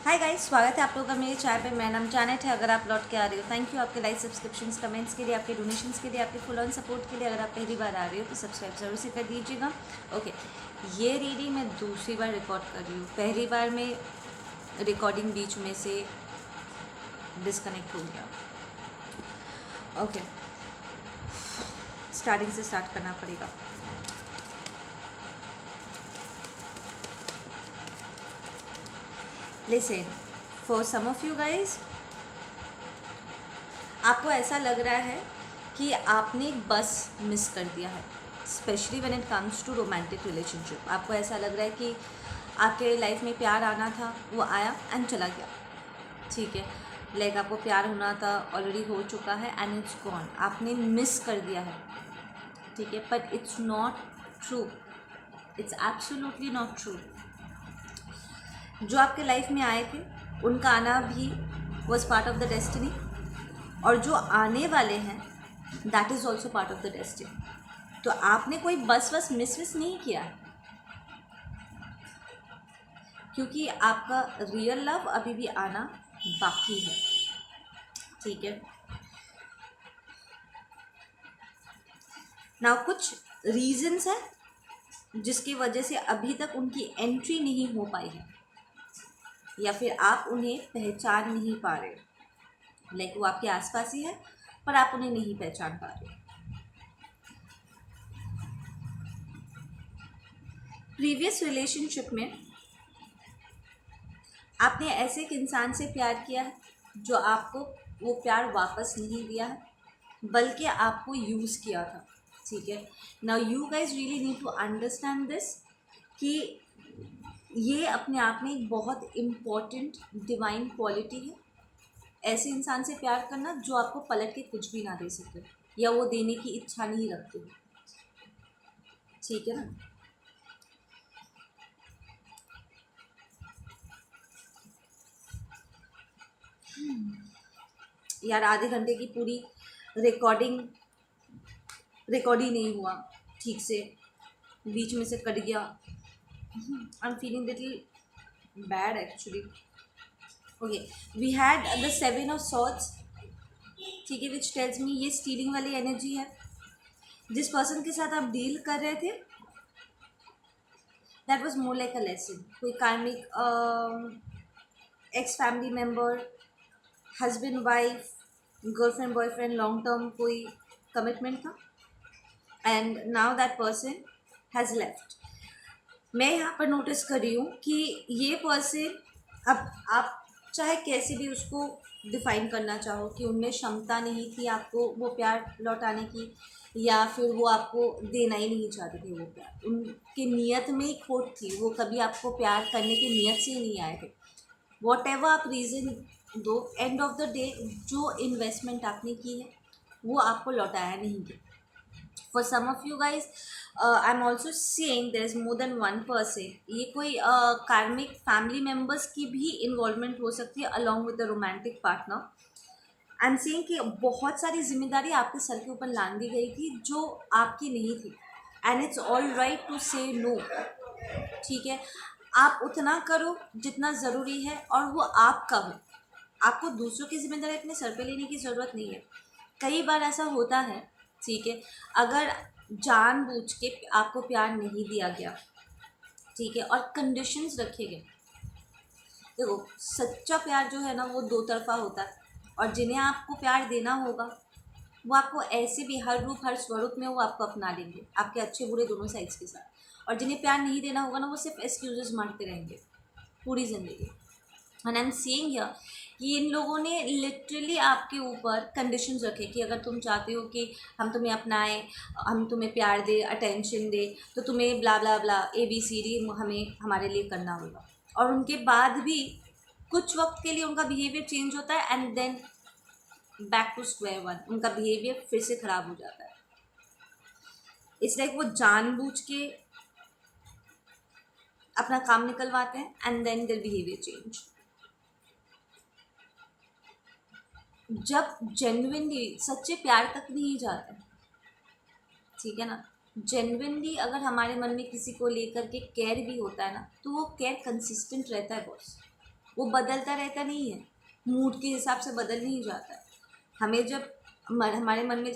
Hi guys, स्वागत है आप लोगों का मेरे चाय पे। मेरा नाम जानेट है। अगर आप लौट के आ रहे हो, थैंक यू आपके लाइक, सब्सक्रिप्शंस, कमेंट्स के लिए, आपके डोनेशंस के लिए, आपके फुल ऑन सपोर्ट के लिए। अगर आप पहली बार आ रहे हो तो सब्सक्राइब जरूर से कर दीजिएगा। ओके, ये रीडिंग मैं दूसरी बार रिकॉर्ड कर रही हूँ। पहली बार में रिकॉर्डिंग बीच में से डिस्कनेक्ट हो गया। ओके, स्टार्टिंग से स्टार्ट करना पड़ेगा। Listen, for some of you guys, आपको ऐसा लग रहा है कि आपने एक बस मिस कर दिया है, specially when it comes to romantic relationship. आपको ऐसा लग रहा है कि आपके लाइफ में प्यार आना था, वो आया एंड चला गया। ठीक है, लाइक आपको प्यार होना था, ऑलरेडी हो चुका है एंड इट्स गॉन। आपने मिस कर दिया है। ठीक है, but it's not true, it's absolutely not true. जो आपके लाइफ में आए थे उनका आना भी was part of the destiny, और जो आने वाले हैं that is also part of the destiny. तो आपने कोई बस मिस नहीं किया है, क्योंकि आपका रियल लव अभी भी आना बाकी है। ठीक है, नाउ कुछ रीजंस है जिसकी वजह से अभी तक उनकी एंट्री नहीं हो पाई है, या फिर आप उन्हें पहचान नहीं पा रहे। लाइक वो आपके आसपास ही है पर आप उन्हें नहीं पहचान पा रहे। प्रीवियस रिलेशनशिप में आपने ऐसे एक इंसान से प्यार किया है जो आपको वो प्यार वापस नहीं दिया है, बल्कि आपको यूज़ किया था। ठीक है, now you guys really need to understand this कि ये अपने आप में एक बहुत इम्पॉर्टेंट डिवाइन क्वालिटी है, ऐसे इंसान से प्यार करना जो आपको पलट के कुछ भी ना दे सके या वो देने की इच्छा नहीं रखते। ठीक है ना। यार, आधे घंटे की पूरी रिकॉर्डिंग रिकॉर्ड ही नहीं हुआ ठीक से, बीच में से कट गया। I am feeling little bad actually. Okay, we had the 7 of Swords। ठीक है, विच टेल्स मी ये स्टीलिंग वाली एनर्जी है। जिस पर्सन के साथ आप डील कर रहे थे that was more like a lesson. कोई कार्मिक x family member, husband wife, girlfriend boyfriend, long term कोई कमिटमेंट था, and now that person has left. मैं यहाँ पर नोटिस कर रही हूँ कि ये पर्सन, अब आप चाहे कैसे भी उसको डिफाइन करना चाहो कि उनमें क्षमता नहीं थी आपको वो प्यार लौटाने की, या फिर वो आपको देना ही नहीं चाहते थे वो प्यार, उनकी नीयत में ही खोट थी, वो कभी आपको प्यार करने की नीयत से ही नहीं आए थे। वॉट एवर आप रीज़न दो, एंड ऑफ द डे जो इन्वेस्टमेंट आपने की है वो आपको लौटाया नहीं गया। For some of you guys, I'm also seeing there is more than one person। ये कोई कार्मिक फैमिली मेम्बर्स की भी इन्वॉल्वमेंट हो सकती है along with the romantic partner. I am saying कि बहुत सारी जिम्मेदारी आपके सर के ऊपर लाद दी गई थी जो आपकी नहीं थी, and it's all right to say no. ठीक है, आप उतना करो जितना ज़रूरी है और वो आपका हो। आपको दूसरों की जिम्मेदारी अपने सर पे लेने की ज़रूरत नहीं है। कई बार ऐसा होता है, ठीक है, अगर जानबूझ के आपको प्यार नहीं दिया गया, ठीक है, और कंडीशंस रखे गए। देखो, सच्चा प्यार जो है ना वो दो तरफा होता है, और जिन्हें आपको प्यार देना होगा वो आपको ऐसे भी हर रूप हर स्वरूप में वो आपको अपना लेंगे, आपके अच्छे बुरे दोनों साइड्स के साथ। और जिन्हें प्यार नहीं देना होगा ना वो सिर्फ एक्सक्यूजेस मारते रहेंगे पूरी ज़िंदगी। And I am seeing here कि इन लोगों ने लिटरली आपके ऊपर कंडीशंस रखे कि अगर तुम चाहते हो कि हम तुम्हें अपनाएं, हम तुम्हें प्यार दे, अटेंशन दे, तो तुम्हें ब्ला ब्ला ब्ला ABCD हमें हमारे लिए करना होगा। और उनके बाद भी कुछ वक्त के लिए उनका बिहेवियर चेंज होता है and then back to square one, उनका बिहेवियर फिर से ख़राब हो जाता है। इट्स लाइक वो जानबूझ के अपना काम निकलवाते हैं and then their behaviour change. जब जेन्युइनली सच्चे प्यार तक नहीं जाता, ठीक है ना, जेन्युइनली अगर हमारे मन में किसी को लेकर के केयर भी होता है ना, तो वो केयर कंसिस्टेंट रहता है बॉस। वो बदलता रहता नहीं है, मूड के हिसाब से बदल नहीं जाता है। हमें जब हमारे मन में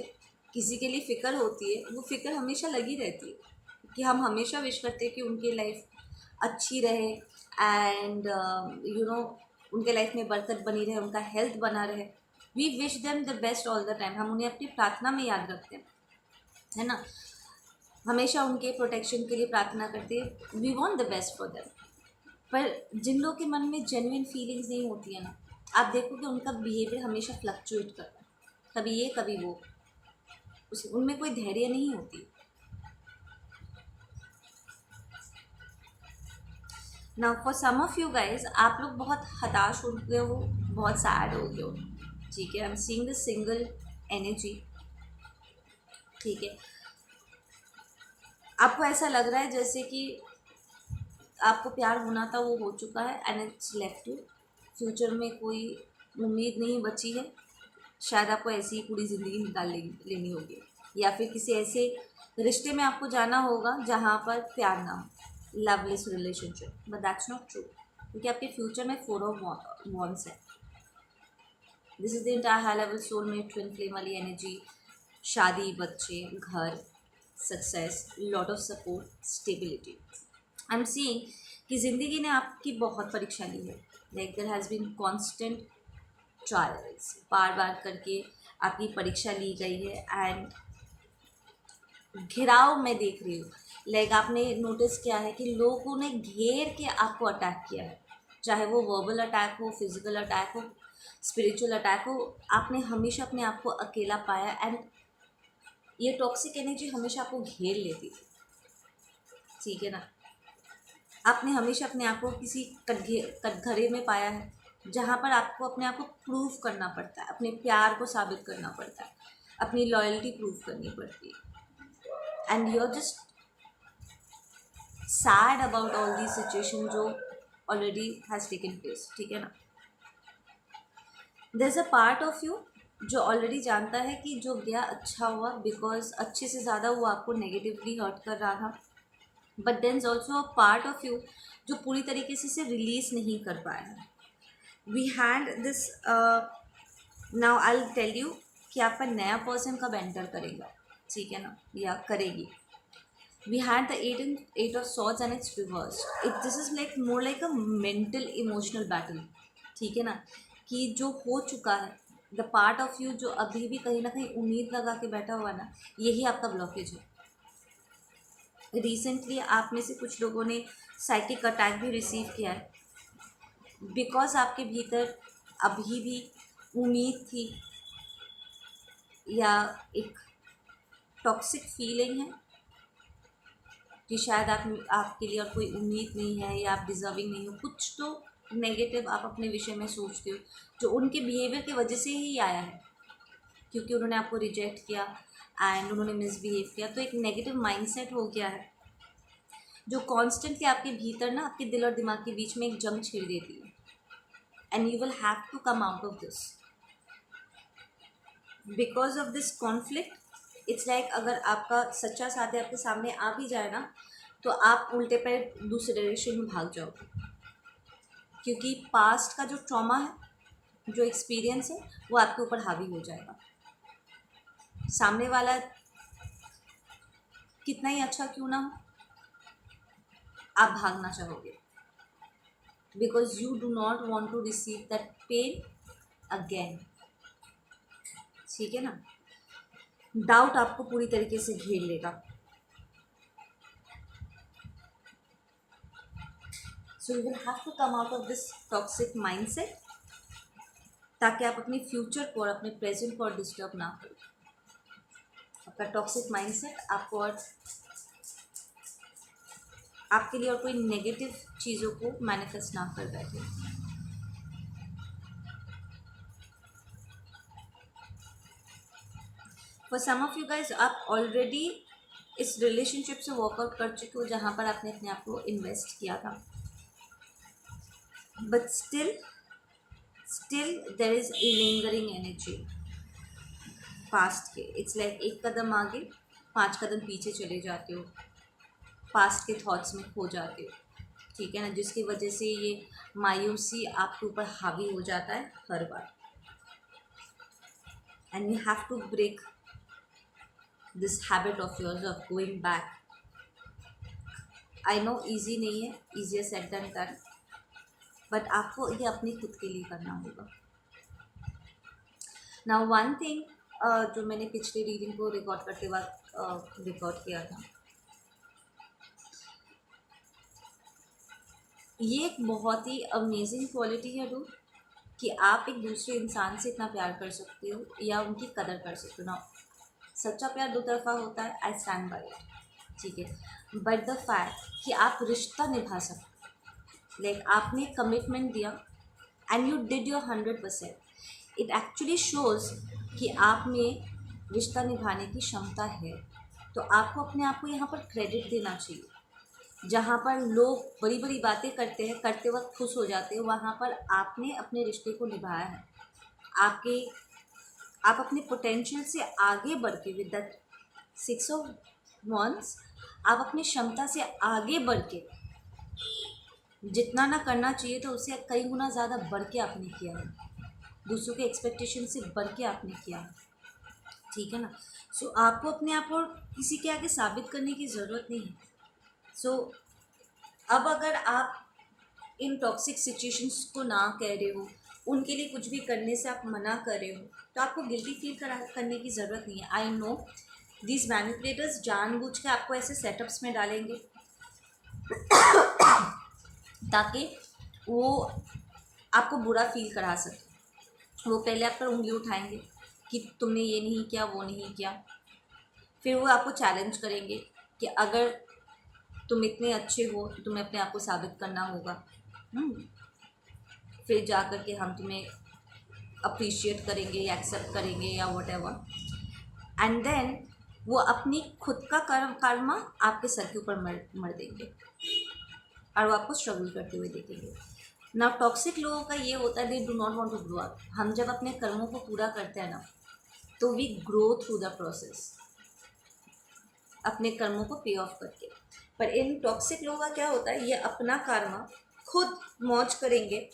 किसी के लिए फ़िक्र होती है, वो फ़िक्र हमेशा लगी रहती है कि हम हमेशा विश करते हैं कि उनकी लाइफ अच्छी रहे एंड उनके लाइफ में बरकत बनी रहे, उनका हेल्थ बना रहे। We wish them the best all the time. हम उन्हें अपनी प्रार्थना में याद रखते हैं, है ना, हमेशा उनके प्रोटेक्शन के लिए प्रार्थना करते हैं। We want the best for them. पर जिन लोगों के मन में जेन्युइन फीलिंग्स नहीं होती है ना, आप देखोगे उनका बिहेवियर हमेशा फ्लक्चुएट करता है, कभी ये कभी वो, उनमें कोई धैर्य नहीं होती। Now for some of you guys, आप लोग बहुत हताश हो गए हो, बहुत सैड हो गए हो, ठीक है। आई am seeing the single energy, ठीक है। आपको ऐसा लग रहा है जैसे कि आपको प्यार होना था, वो हो चुका है and it's left you. Future में कोई उम्मीद नहीं बची है, शायद आपको ऐसी ही पूरी ज़िंदगी निकाल लेनी होगी, या फिर किसी ऐसे रिश्ते में आपको जाना होगा जहाँ पर प्यार ना हो, loveless relationship. But that's not true, क्योंकि आपके फ्यूचर में 4 ऑफ वॉन्ड्स है। This is the entire high level soulmate twin flame वाली एनर्जी। शादी, बच्चे, घर, success, lot of support, stability. I am seeing कि ज़िंदगी ने आपकी बहुत परीक्षा ली है। Like there has been constant trials, बार बार करके आपकी परीक्षा ली गई है एंड घिराव मैं देख रही हूँ। लाइक आपने नोटिस किया है कि लोगों ने घेर के आपको अटैक किया है, चाहे वो वर्बल अटैक हो, फिजिकल अटैक हो, स्पिरिचुअल अटैक हो। आपने हमेशा अपने आप को अकेला पाया एंड ये टॉक्सिक एनर्जी हमेशा आपको घेर लेती थी, ठीक है ना। आपने हमेशा अपने आप को किसी कटघरे में पाया है जहाँ पर आपको अपने आप को प्रूव करना पड़ता है, अपने प्यार को साबित करना पड़ता है, अपनी लॉयल्टी प्रूव करनी पड़ती है and you are just sad about all the situation जो ऑलरेडी हैज़ टेकन प्लेस, ठीक है ना। There is a part of you जो ऑलरेडी जानता है कि जो गया अच्छा हुआ, बिकॉज अच्छे से ज़्यादा वो आपको नेगेटिवली हर्ट कर रहा था। But then is also a part of you जो पूरी तरीके से इसे रिलीज़ नहीं कर पाया है। We had this, now I will tell you कि आपका नया पर्सन कब एंटर करेगा, ठीक है ना, या करेगी। We had the eight of swords and it's reversed. This is like more like a mental emotional battle, ठीक है ना, कि जो हो चुका है, द पार्ट ऑफ यू जो अभी भी कहीं ना कहीं उम्मीद लगा के बैठा हुआ ना, यही आपका ब्लॉकेज है। रिसेंटली आप में से कुछ लोगों ने साइकिक अटैक भी रिसीव किया है, बिकॉज आपके भीतर अभी भी उम्मीद थी या एक टॉक्सिक फीलिंग है कि शायद आपके लिए और कोई उम्मीद नहीं है या आप डिज़र्विंग नहीं हो। कुछ तो नेगेटिव आप अपने विषय में सोचते हो जो उनके बिहेवियर की वजह से ही आया है, क्योंकि उन्होंने आपको रिजेक्ट किया एंड उन्होंने मिसबिहेव किया, तो एक नेगेटिव माइंडसेट हो गया है जो कॉन्स्टेंटली आपके भीतर ना, आपके दिल और दिमाग के बीच में एक जंग छेड़ देती है and you will have to come out of this. Because of this conflict, it's like अगर आपका सच्चा साथी आपके सामने आ भी जाए ना, तो आप उल्टे पैर दूसरे डायरेक्शन में भाग जाओगे, क्योंकि पास्ट का जो ट्रॉमा है, जो एक्सपीरियंस है, वो आपके ऊपर हावी हो जाएगा। सामने वाला कितना ही अच्छा क्यों ना हो, आप भागना चाहोगे, because you do not want to receive that pain again, ठीक है ना। डाउट आपको पूरी तरीके से घेर लेगा। So you will have to come out of this toxic mindset, ताकि आप अपने फ्यूचर को और अपने प्रेजेंट को और डिस्टर्ब ना करो। आपका टॉक्सिक माइंडसेट आपको और आपके लिए और कोई नेगेटिव चीज़ों को मैनिफेस्ट ना कर बैठे। For some of you guys, आप ऑलरेडी इस रिलेशनशिप से वर्कआउट कर चुके हो जहाँ पर आपने अपने आप को इन्वेस्ट किया था, but still there is a lingering energy past के। इट्स लाइक एक कदम आगे 5 कदम पीछे चले जाते हो, पास्ट के थॉट्स में खो जाते हो, ठीक है ना, जिसकी वजह से ये मायूसी आपके ऊपर हावी हो जाता है हर बार। And you have to break this habit of yours of going back. I know easy नहीं है, easier said than done, but आपको ये अपनी खुद के लिए करना होगा। नाउ वन थिंग जो मैंने पिछले रीडिंग को रिकॉर्ड करते वक्त रिकॉर्ड किया था, ये एक बहुत ही अमेजिंग क्वालिटी है डू, कि आप एक दूसरे इंसान से इतना प्यार कर सकते हो या उनकी कदर कर सकते हो ना। सच्चा प्यार दो तरफा होता है, आई स्टैंड बाय इट, ठीक है। बट द फैक्ट कि आप रिश्ता निभा सकते, लाइक आपने कमिटमेंट दिया and you did your 100%, it actually shows कि आप में रिश्ता निभाने की क्षमता है। तो आपको अपने आप को यहाँ पर क्रेडिट देना चाहिए। जहाँ पर लोग बड़ी बड़ी बातें करते हैं, करते वक्त खुश हो जाते हैं, वहाँ पर आपने अपने रिश्ते को निभाया है। आप अपने पोटेंशियल से आगे बढ़ के, विद दैट 6 ऑफ wands, आप अपनी क्षमता से आगे बढ़ के जितना ना करना चाहिए था उससे कई गुना ज़्यादा बढ़ के आपने किया है, दूसरों के एक्सपेक्टेशन से बढ़ के आपने किया है, ठीक है ना। सो आपको अपने आप को किसी के आगे साबित करने की ज़रूरत नहीं है। सो अब अगर आप इन टॉक्सिक सिचुएशंस को ना कह रहे हो, उनके लिए कुछ भी करने से आप मना कर रहे हो, तो आपको गिल्टी फील करने की ज़रूरत नहीं है। आई नो दिस मैनिपुलेटर्स जानबूझ के आपको ऐसे सेटअप्स में डालेंगे ताकि वो आपको बुरा फील करा सके। वो पहले आप पर उंगली उठाएंगे कि तुमने ये नहीं किया, वो नहीं किया। फिर वो आपको चैलेंज करेंगे कि अगर तुम इतने अच्छे हो तो तुम्हें अपने आप को साबित करना होगा। फिर जा कर के हम तुम्हें अप्रिशिएट करेंगे या एक्सेप्ट करेंगे या वट एवर, एंड देन वो अपनी खुद का कर्मा आपके सर के ऊपर मर देंगे और वो आपको स्ट्रगल करते हुए देखेंगे ना। टॉक्सिक लोगों का ये होता है, they do not want to grow up. हम जब अपने कर्मों को पूरा करते हैं ना, तो we grow through the process, अपने कर्मों को पे ऑफ करके। पर इन टॉक्सिक लोगों का क्या होता है, ये अपना कर्मा खुद मौज करेंगे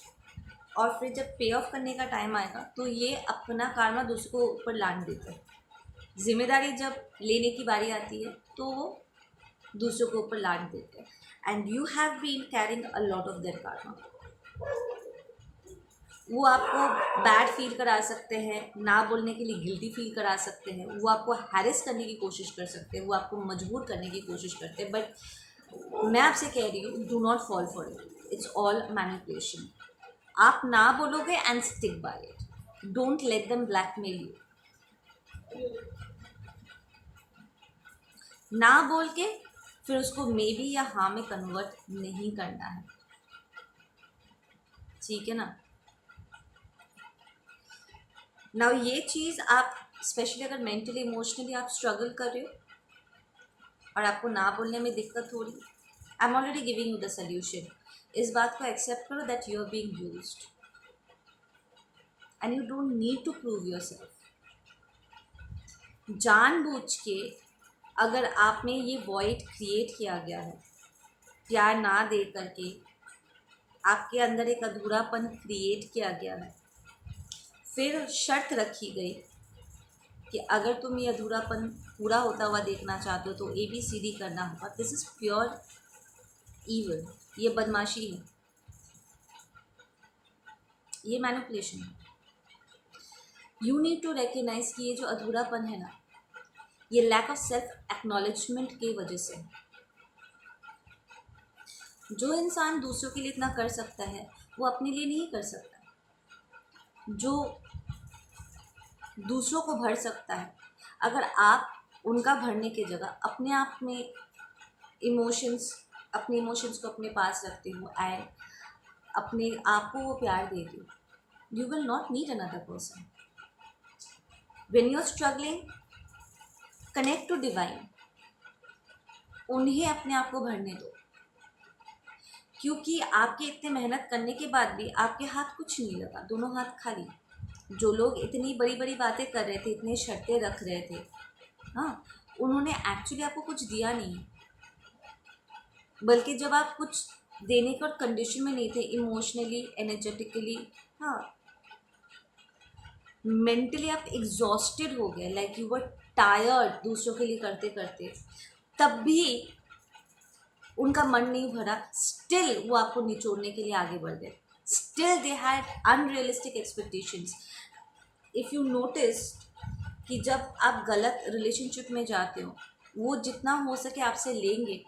और फिर जब पे ऑफ करने का टाइम आएगा तो ये अपना कर्मा दूसरों को ऊपर लाद देते हैं। जिम्मेदारी जब लेने की बारी आती है तो वो दूसरों को ऊपर लाद देते हैं, and you have been carrying a lot of their karma. वो आपको बैड फील करा सकते हैं, ना बोलने के लिए गिल्टी फील करा सकते हैं, वो आपको हैरेस करने की कोशिश कर सकते हैं, वो आपको मजबूर करने की कोशिश करते हैं। बट मैं आपसे कह रही हूँ, do not fall for it, it's all manipulation. आप ना बोलोगे and stick by it, don't let them blackmail you. ना बोल के फिर उसको मे बी या हाँ में कन्वर्ट नहीं करना है, ठीक है ना। नाउ ये चीज़ आप स्पेशली अगर मेंटली इमोशनली आप स्ट्रगल कर रहे हो और आपको ना बोलने में दिक्कत हो रही, I am already giving you the solution. इस बात को एक्सेप्ट करो that you are being used and you don't need to prove yourself. जानबूझ के अगर आप में ये वॉइड क्रिएट किया गया है, प्यार ना दे करके आपके अंदर एक अधूरापन क्रिएट किया गया है, फिर शर्त रखी गई कि अगर तुम ये अधूरापन पूरा होता हुआ देखना चाहते हो तो ABCD करना होगा। दिस इज़ प्योर ईवल, ये बदमाशी है, ये मैनिपुलेशन है। यू नीड टू रिकग्नाइज कि ये जो अधूरापन है ना, ये लैक ऑफ सेल्फ एक्नॉलेजमेंट की वजह से। जो इंसान दूसरों के लिए इतना कर सकता है वो अपने लिए नहीं कर सकता। जो दूसरों को भर सकता है, अगर आप उनका भरने की जगह अपने आप में अपने इमोशंस को अपने पास रखते हो एंड अपने आप को वो प्यार देते हो, you will not need another person. When you are struggling, connect to divine, उन्हें अपने आप को भरने दो, क्योंकि आपके इतने मेहनत करने के बाद भी आपके हाथ कुछ नहीं लगा, दोनों हाथ खाली। जो लोग इतनी बड़ी बड़ी बातें कर रहे थे, इतने शर्तें रख रहे थे, हाँ, उन्होंने एक्चुअली आपको कुछ दिया नहीं, बल्कि जब आप कुछ देने के और कंडीशन में नहीं थे, इमोशनली, एनर्जेटिकली, हाँ, मेंटली आप एग्जॉस्टेड हो गए, लाइक यू वर टायर्ड दूसरों के लिए करते करते, तब भी उनका मन नहीं भरा, स्टिल वो आपको निचोड़ने के लिए आगे बढ़ गए, still they had unrealistic expectations. If you notice कि जब आप गलत रिलेशनशिप में जाते हो, वो जितना हो सके आपसे लेंगे,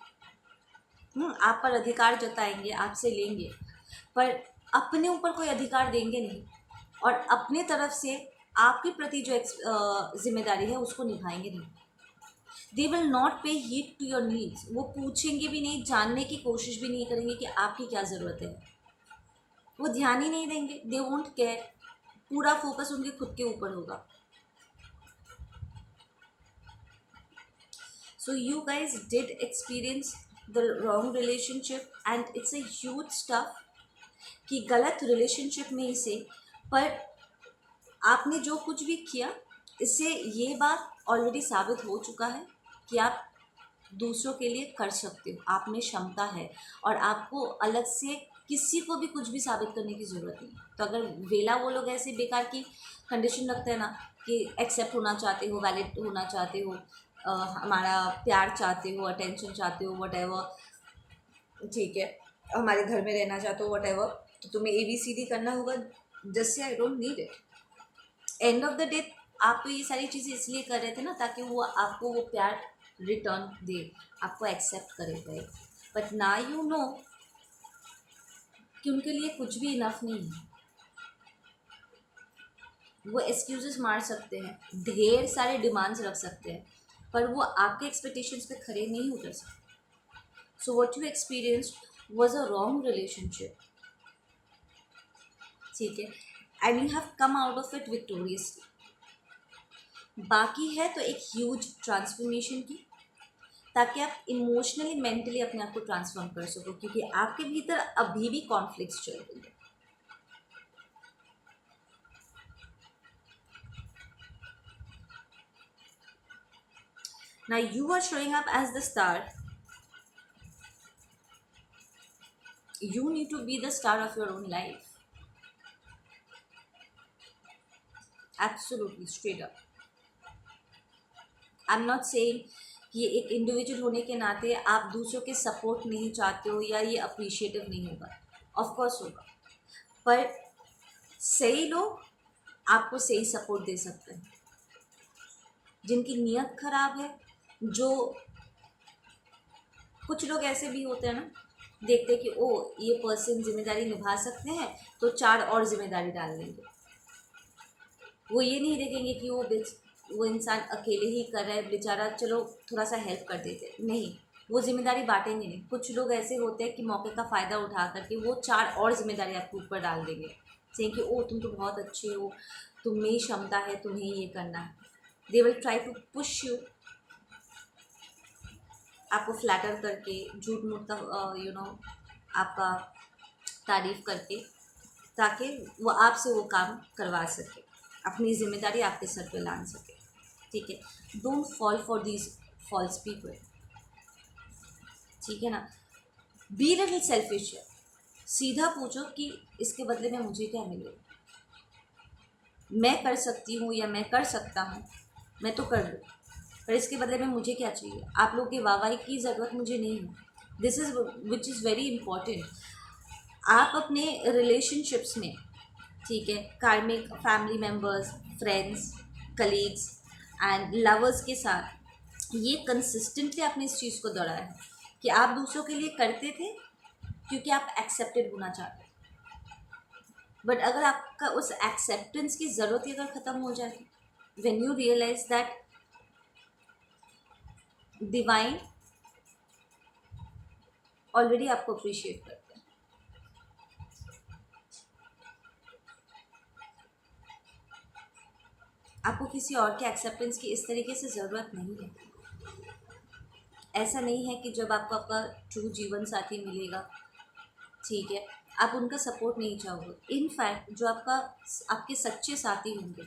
आप पर अधिकार जताएंगे, आपसे लेंगे, पर अपने ऊपर कोई अधिकार देंगे नहीं, और अपने तरफ से आपके प्रति जो जिम्मेदारी है उसको निभाएंगे नहीं। दे विल नॉट पे हीट टू योर नीड्स, वो पूछेंगे भी नहीं, जानने की कोशिश भी नहीं करेंगे कि आपकी क्या ज़रूरत है, वो ध्यान ही नहीं देंगे, दे वोंट केयर, पूरा फोकस उनके खुद के ऊपर होगा। So you guys did experience the wrong relationship and it's a huge stuff कि गलत रिलेशनशिप में इसे, पर आपने जो कुछ भी किया, इससे ये बात ऑलरेडी साबित हो चुका है कि आप दूसरों के लिए कर सकते हो, आप में क्षमता है, और आपको अलग से किसी को भी कुछ भी साबित करने की ज़रूरत नहीं। तो अगर वेला वो लोग ऐसे बेकार की कंडीशन रखते हैं ना कि एक्सेप्ट होना चाहते हो, वैलिड होना चाहते हो, हमारा प्यार चाहते हो, अटेंशन चाहते हो, वट एवर, ठीक है, हमारे घर में रहना चाहते हो, वट एवर, तो तुम्हें ABCD करना होगा, just say I don't need it. End of the day आप तो ये सारी चीज़ें इसलिए कर रहे थे ना ताकि वो आपको वो प्यार रिटर्न दे, आपको एक्सेप्ट करे गए, बट ना यू नो कि उनके लिए कुछ भी इनफ नहीं है। वो एक्सक्यूजेस मार सकते हैं, ढेर सारे डिमांड्स रख सकते हैं, पर वो आपके एक्सपेक्टेशंस पे खरे नहीं उतर सकते। So what you experienced was a wrong relationship, ठीक है, and you have come out of it victoriously. बाकी है तो एक ह्यूज ट्रांसफॉर्मेशन की, ताकि आप इमोशनली, मेंटली अपने आप को ट्रांसफॉर्म कर सको, क्योंकि आपके भीतर अभी भी कॉन्फ्लिक्ट्स चल रही है। Now you are showing up as the star. You need to be the star of your own life. Absolutely, straight up. I'm not saying कि एक इंडिविजुअल होने के नाते आप दूसरों के सपोर्ट नहीं चाहते हो या ये अप्रिशिएटिव नहीं होगा, ऑफ कोर्स होगा, पर सही लोग आपको सही सपोर्ट दे सकते हैं। जिनकी नीयत खराब है, जो कुछ लोग ऐसे भी होते हैं ना, देखते कि ओ ये पर्सन जिम्मेदारी निभा सकते हैं तो 4 और जिम्मेदारी डाल देंगे। वो ये नहीं देखेंगे कि वो इंसान अकेले ही कर रहा है बेचारा, चलो थोड़ा सा हेल्प कर देते, नहीं, वो जिम्मेदारी बांटेंगे नहीं। कुछ लोग ऐसे होते हैं कि मौके का फ़ायदा उठा करके वो 4 और जिम्मेदारी आपके ऊपर डाल देंगे, सेइंग कि ओ तुम तो बहुत अच्छे हो, तुम में ही क्षमता है, तुम्हें ये करना है। They will try to push you, आपको फ्लैटर करके, झूठ मूठ का आपका तारीफ़ करके, ताकि वो आपसे वो काम करवा सके, अपनी जिम्मेदारी आपके सर पे लान सके, ठीक है। Don't fall for these false people, ठीक है ना। बी लिटिल सेल्फिश, सीधा पूछो कि इसके बदले में मुझे क्या मिलेगा, मैं कर सकती हूँ या मैं कर सकता हूँ, मैं तो कर लूँ, पर इसके बदले में मुझे क्या चाहिए। आप लोगों की वाहवाही की ज़रूरत मुझे नहीं है। This is which is very important. आप अपने रिलेशनशिप्स में, ठीक है, कार्मिक, family members, friends, colleagues and lovers के साथ ये कंसिस्टेंटली आपने इस चीज़ को दोहराया है कि आप दूसरों के लिए करते थे क्योंकि आप एक्सेप्टेड होना चाहते, बट अगर आपका उस एक्सेप्टेंस की ज़रूरत ही अगर ख़त्म हो जाए, when you realise that divine already आपको अप्रिशिएट करते हैं, आपको किसी और के एक्सेप्टेंस की इस तरीके से ज़रूरत नहीं है। ऐसा नहीं है कि जब आपको आपका ट्रू जीवन साथी मिलेगा, ठीक है, आप उनका सपोर्ट नहीं चाहोगे। इनफैक्ट जो आपके सच्चे साथी होंगे,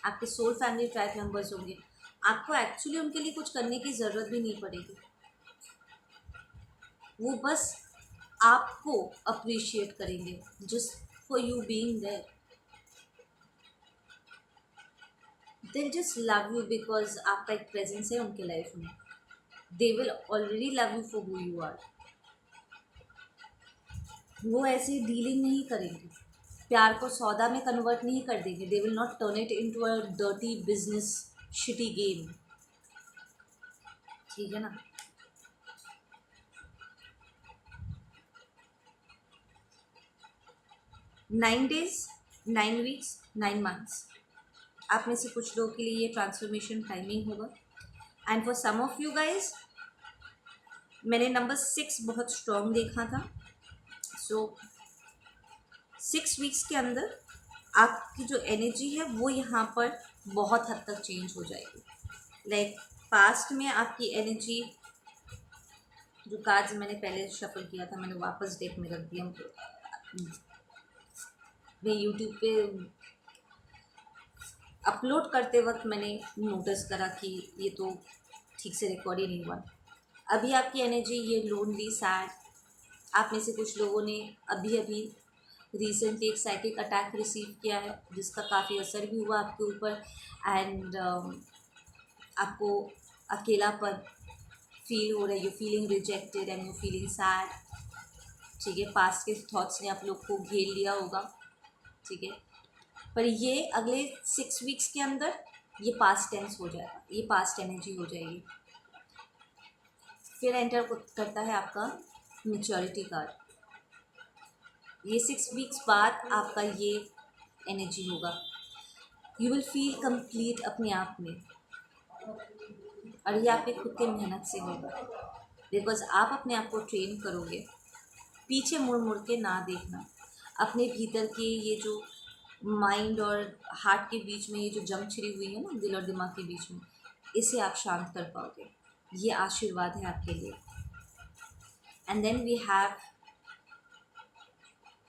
आपके सोल फैमिली ट्राइब मेंबर्स होंगे, आपको एक्चुअली उनके लिए कुछ करने की ज़रूरत भी नहीं पड़ेगी। वो बस आपको अप्रिशिएट करेंगे just for you being there. They just love you because आपका एक प्रेजेंस है उनके लाइफ में। They will already love you for who you are. वो ऐसे डीलिंग नहीं करेंगे, प्यार को सौदा में कन्वर्ट नहीं कर देंगे। They will not turn it into a dirty business shitty game. ठीक है ना। 9 days, 9 weeks, 9 months, आप में से कुछ लोगों के लिए ये ट्रांसफॉर्मेशन टाइमिंग होगा। And for some of you guys, मैंने नंबर 6 बहुत स्ट्रॉन्ग देखा था। सो 6 weeks के अंदर आपकी जो एनर्जी है वो यहाँ पर बहुत हद तक चेंज हो जाएगी। लाइक पास्ट में आपकी एनर्जी, जो कार्ड्स मैंने पहले शफल किया था मैंने वापस डेक में रख दिया। मैं यूट्यूब पे अपलोड करते वक्त मैंने नोटिस करा कि ये तो ठीक से रिकॉर्ड ही नहीं हुआ। अभी आपकी एनर्जी ये लोनली, सैड। आप में से कुछ लोगों ने अभी अभी रिसेंटली एक साइकिक अटैक रिसीव किया है जिसका काफ़ी असर भी हुआ आपके ऊपर। एंड आपको अकेलापन फील हो रहा है, you feeling rejected and you feeling sad. ठीक है, पास्ट के थॉट्स ने आप लोग को घेर लिया होगा। ठीक है, पर ये अगले 6 weeks के अंदर ये पास्ट टेंस हो जाएगा, ये पास्ट एनर्जी हो जाएगी। फिर एंटर करता है आपका मैच्योरिटी कार्ड। ये 6 weeks बाद आपका ये एनर्जी होगा। यू विल फील कंप्लीट अपने आप में, और ये आपके खुद के मेहनत से होगा। बिकॉज आप अपने आप को ट्रेन करोगे पीछे मुड़ मुड़ के ना देखना। अपने भीतर के ये जो माइंड और हार्ट के बीच में ये जो जंग छिड़ी हुई है ना, दिल और दिमाग के बीच में, इसे आप शांत कर पाओगे। ये आशीर्वाद है आपके लिए। And then we have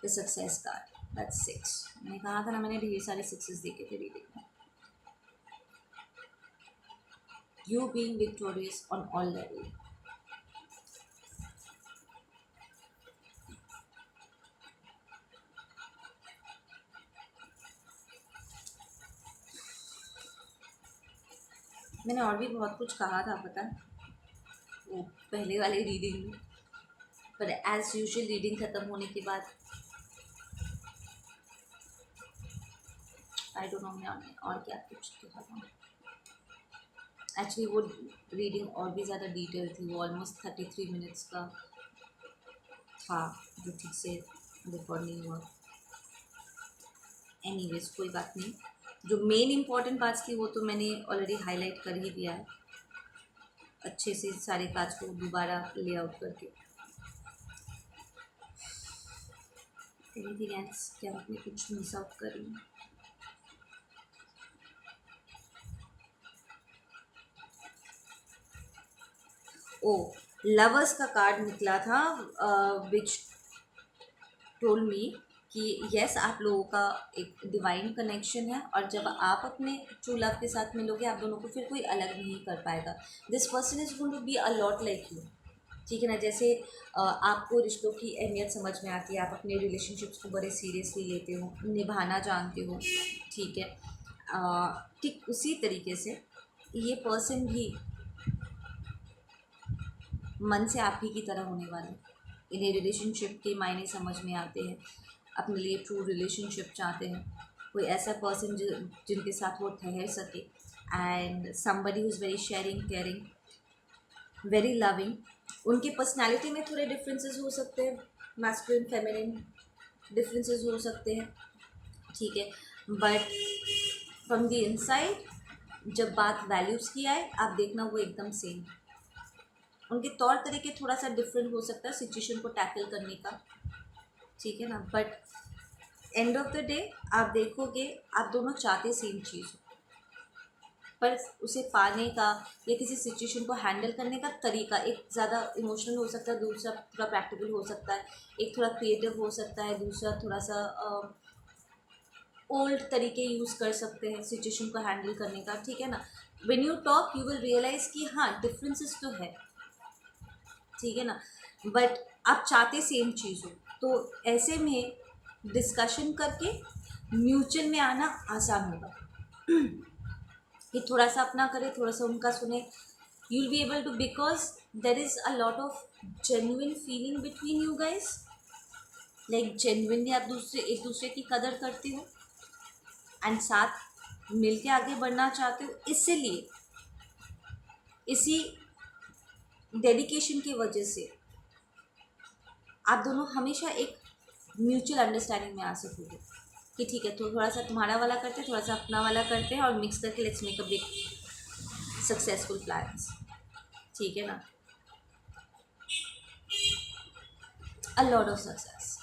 the success card, that's 6। मैंने कहा था ना, मैंने ढेर सारे 6s देखे थे रीडिंग में। You being victorious on all level. मैंने और भी बहुत कुछ कहा था पता वो पहले वाले रीडिंग में, पर एज यूजुअल रीडिंग ख़त्म होने के बाद आई डोंट नो मैंने और क्या कुछ कहा था। एक्चुअली वो रीडिंग और भी ज़्यादा डिटेल थी, वो ऑलमोस्ट 33 minutes का था जो ठीक से रिकॉर्ड नहीं हुआ। एनीवेज कोई बात नहीं, जो मेन इम्पॉर्टेंट बात थी वो तो मैंने ऑलरेडी हाईलाइट कर ही दिया है अच्छे से सारे काज को दोबारा लेआउट करके। एनीथिंग एल्स, क्या मैं कुछ मिस आउट कर रही हूँ? ओ, लवर्स का कार्ड निकला था विच टोल्ड मी कि यस, आप लोगों का एक डिवाइन कनेक्शन है, और जब आप अपने ट्रू लव के साथ मिलोगे आप दोनों को फिर कोई अलग नहीं कर पाएगा। This person is going to be a lot like you. ठीक है ना, जैसे आपको रिश्तों की अहमियत समझ में आती है, आप अपने रिलेशनशिप्स को बड़े सीरियसली लेते हो, निभाना जानते हो। ठीक है, ठीक उसी तरीके से ये पर्सन भी मन से आप ही की तरह होने वाले। इन्हें रिलेशनशिप के मायने समझ में आते हैं, अपने लिए ट्रू रिलेशनशिप चाहते हैं, कोई ऐसा पर्सन जिनके साथ वो ठहर सके। And somebody who is very sharing, caring, very loving. उनकी पर्सनालिटी में थोड़े डिफरेंसेस हो सकते हैं, मैस्कुलिन फेमिनिन डिफरेंसेस हो सकते हैं। ठीक है, बट फ्रॉम द इनसाइड जब बात वैल्यूज़ की आए, आप देखना वो एकदम सेम। उनके तौर तरीके थोड़ा सा डिफरेंट हो सकता है सिचुएशन को टैकल करने का। ठीक है ना, but end of the day आप देखोगे आप दोनों चाहते सेम चीज़ हो, पर उसे पाने का या किसी सिचुएशन को हैंडल करने का तरीका एक ज़्यादा इमोशनल हो सकता है, दूसरा थोड़ा प्रैक्टिकल हो सकता है, एक थोड़ा क्रिएटिव हो सकता है, दूसरा थोड़ा सा ओल्ड तरीके यूज़ कर सकते हैं सिचुएशन को हैंडल करने का। ठीक है ना, when you talk you will realise कि हाँ डिफरेंसेस तो है। ठीक है ना, बट आप चाहते सेम चीज़ हो, तो ऐसे में डिस्कशन करके म्यूचुअल में आना आसान होगा कि थोड़ा सा अपना करे, थोड़ा सा उनका सुने. You will be able to, because there is a lot of genuine feeling between you guys. Like genuinely आप एक दूसरे की कदर करते हो एंड साथ मिल के आगे बढ़ना चाहते हो. इसीलिए इसी डेडिकेशन की वजह से आप दोनों हमेशा एक म्यूचुअल अंडरस्टैंडिंग में आ सकोगे कि ठीक है, तो थोड़ा सा तुम्हारा वाला करते हैं, थोड़ा सा अपना वाला करते हैं, और मिक्स करके let's make a big successful plans. ठीक है ना. अ lot of success.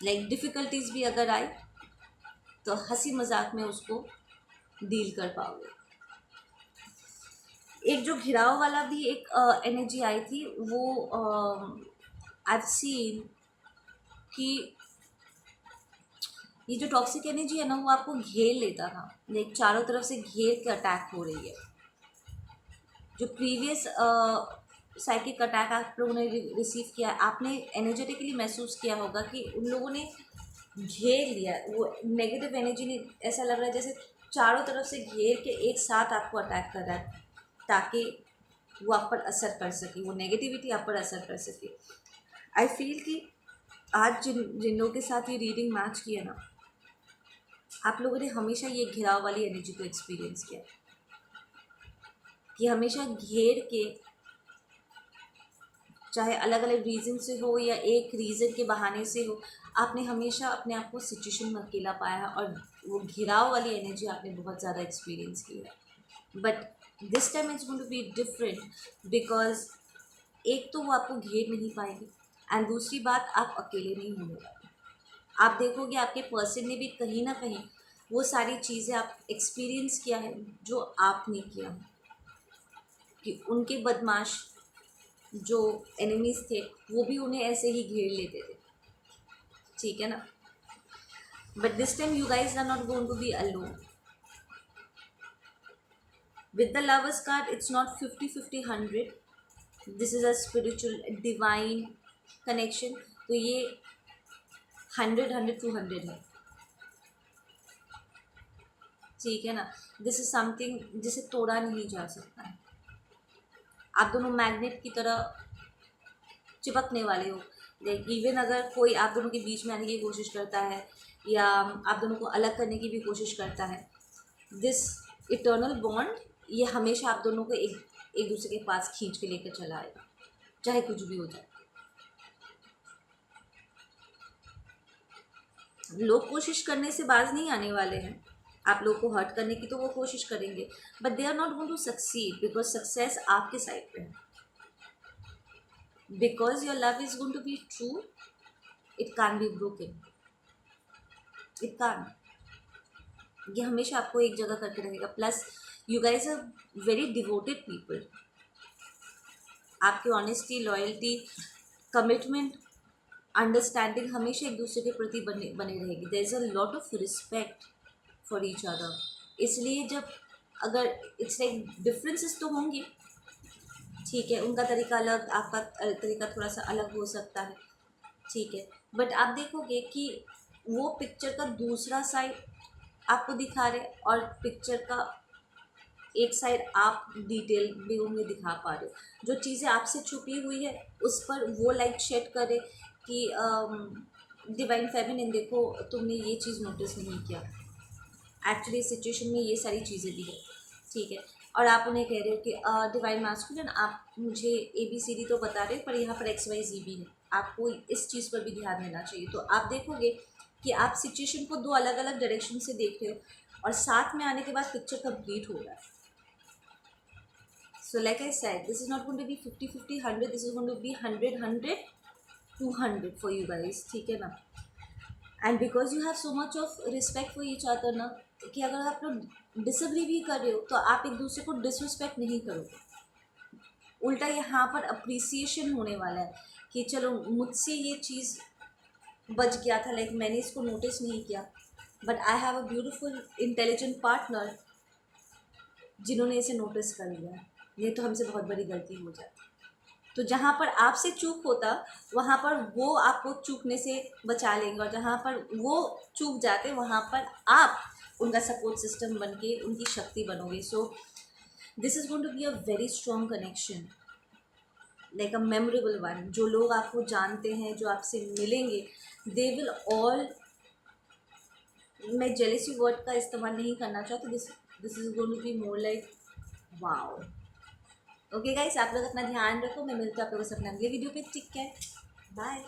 Like difficulties भी अगर आए तो हंसी मजाक में उसको डील कर पाओगे. एक जो घिराव वाला भी एक एनर्जी आई थी, वो आई सीन कि ये जो टॉक्सिक एनर्जी है ना, वो आपको घेर लेता था. लाइक चारों तरफ से घेर के अटैक हो रही है. जो प्रीवियस साइकिक अटैक आप लोगों ने रिसीव किया, आपने एनर्जेटिकली महसूस किया होगा कि उन लोगों ने घेर लिया. वो नेगेटिव एनर्जी ने, ऐसा लग रहा है जैसे चारों तरफ से घेर के एक साथ आपको अटैक कर रहा है, ताकि वो आप पर असर कर सके, वो नेगेटिविटी आप पर असर कर सके. आई फील कि आज जिन जिन लोगों के साथ ये रीडिंग मैच किया ना, आप लोगों ने हमेशा ये घिराव वाली एनर्जी को एक्सपीरियंस किया कि हमेशा घेर के, चाहे अलग अलग रीज़न से हो या एक रीज़न के बहाने से हो, आपने हमेशा अपने आप को सिचुएशन में अकेला पाया है, और वो घिराव वाली एनर्जी आपने बहुत ज़्यादा एक्सपीरियंस की है. But this time it's going to be different, because एक तो वो आपको घेर नहीं पाएगी, एंड दूसरी बात, आप अकेले नहीं होने वाले. आप देखोगे आपके पर्सन ने भी कहीं ना कहीं वो सारी चीज़ें आप एक्सपीरियंस किया है जो आपने किया है, कि उनके बदमाश जो एनिमीज थे वो भी उन्हें ऐसे ही घेर लेते थे. ठीक है ना. But this time you guys are not going to be alone. With the lovers card it's not 50-50-100. This is a spiritual divine connection. तो ये 100-100-200 है. ठीक है ना. दिस इज समथिंग जिसे तोड़ा नहीं जा सकता है. आप दोनों मैग्नेट की तरह चिपकने वाले हो. लाइक इवन अगर कोई आप दोनों के बीच में आने की कोशिश करता है या आप दोनों को अलग करने की भी कोशिश करता है, दिस इटर्नल बॉन्ड ये हमेशा आप दोनों को एक एक दूसरे के पास खींच के लेकर चला आएगा, चाहे कुछ भी हो जाए. लोग कोशिश करने से बाज नहीं आने वाले हैं. आप लोग को हर्ट करने की तो वो कोशिश करेंगे, but they are not going to succeed, because success आपके साइड पे है. Because your love is going to be true, it can be broken. It can. ये हमेशा आपको एक जगह करके रहेगा. Plus you guys are very devoted people. आपकी ऑनेस्टी, लॉयल्टी, कमिटमेंट, अंडरस्टैंडिंग हमेशा एक दूसरे के प्रति बने रहेगी. There is a lot of respect for each other. इसलिए जब अगर इट्स लाइक डिफरेंसेस तो होंगे, ठीक है, उनका तरीका अलग, आपका तरीका थोड़ा सा अलग हो सकता है, ठीक है, बट आप देखोगे कि वो पिक्चर का दूसरा साइड आपको दिखा रहे, और पिक्चर का एक साइड आप डिटेल भी उन्हें दिखा पा रहे हो. जो चीज़ें आपसे छुपी हुई है उस पर वो लाइट शेड करे कि डिवाइन फेमिनिन देखो, तुमने ये चीज़ नोटिस नहीं किया, एक्चुअली सिचुएशन में ये सारी चीज़ें भी है. ठीक है. और आप उन्हें कह रहे हो कि डिवाइन मास्कुलिन आप मुझे ABCD तो बता रहे हो, पर यहाँ पर XYZ भी है, आपको इस चीज़ पर भी ध्यान देना चाहिए. तो आप देखोगे कि आप सिचुएशन को दो अलग अलग डायरेक्शन से देख रहे हो, और साथ में आने के बाद पिक्चर कंप्लीट हो रहा है. So like I said, this is not going to be 50-50-100. This is going to be 100-100-200 for you guys. ठीक है ना. And because you have so much of respect for each other ना, कि अगर आप लोग डिसअग्री भी कर रहे हो तो आप एक दूसरे को डिसरिस्पेक्ट नहीं करोगे. उल्टा यहाँ पर अप्रिसिएशन होने वाला है कि चलो मुझसे ये चीज़ बच गया था, लाइक मैंने इसको नोटिस नहीं किया, but I have a beautiful intelligent partner जिन्होंने इसे नोटिस कर लिया. ये तो हमसे बहुत बड़ी गलती हो जाती. तो जहाँ पर आपसे चूक होता वहाँ पर वो आपको चूकने से बचा लेंगे, और जहाँ पर वो चूक जाते वहाँ पर आप उनका सपोर्ट सिस्टम बन के उनकी शक्ति बनोगे. So this is going to be a very strong connection, like a memorable one. जो लोग आपको जानते हैं, जो आपसे मिलेंगे, दे विल ऑल, मैं जेलेसी वर्ड का इस्तेमाल नहीं करना चाहती, this is going to be more like wow. Okay guys, आप लोग अपना ध्यान रखो. मैं मिलती हूँ आप लोगों से अपने अगले वीडियो पे. Take care, bye.